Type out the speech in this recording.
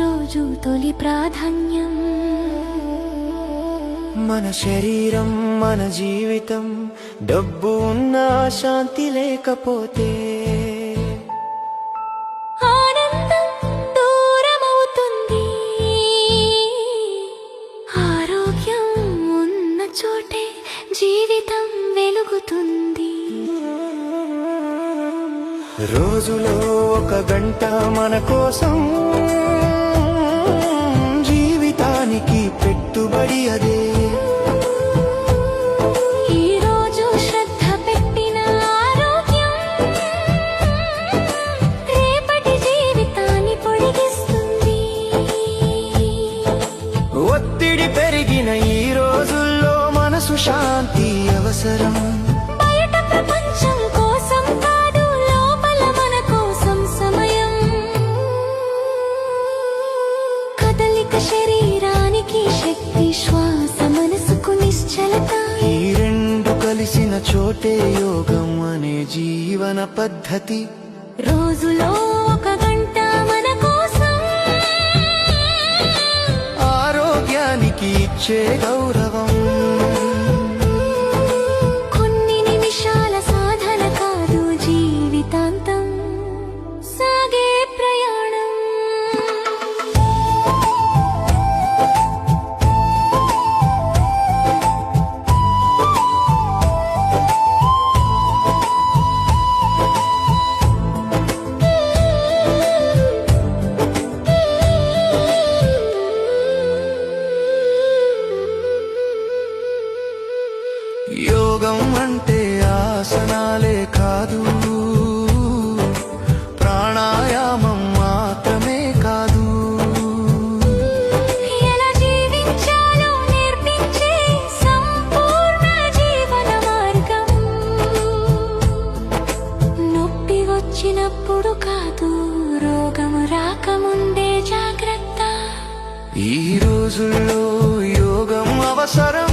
ప్రతిరోజు తొలి ప్రాధాన్యం. మన శరీరం మన జీవితం, డబ్బు ఉన్నా శాంతి లేకపోతే ఆనందం దూరమవుతుంది. ఆరోగ్యం ఉన్న చోటే జీవితం వెలుగుతుంది. రోజులో ఒక గంట మన కోసం, జీవితానికి పెట్టుబడి అదే. ఈ రోజు శ్రద్ధ పెట్టిన ఆరోగ్యం రేపటి జీవితాన్ని పొడిగిస్తుంది. ఒత్తిడి పెరిగిన ఈ రోజుల్లో మనసు శాంతి అవసరం. బయట ప్రపంచం కోసం కాదు, లోపల మన కోసం సమయం. కదలిక శరీరానికి శక్తి, శ్వాస మనసుకు నిశ్చలత. ఈ రెండు కలిసిన చోటే యోగం అనే జీవన పద్ధతి. రోజులో ఒక గంట మన కోసం, ఆరోగ్యానికి ఇచ్చే గౌరవం. కొన్ని నిమిషాల సాధన కాదు, జీవితాంతం సాగే ప్రయాణం. యోగం అంటే ఆసనాలే కాదు, ప్రాణాయామం మాత్రమే కాదు. ఎలా జీవించాలో నేర్పించే సంపూర్ణ జీవన మార్గం. నొప్పి వచ్చినప్పుడు కాదు, రోగము రాకముందే జాగ్రత్త. ఈ రోజుల్లో యోగం అవసరం.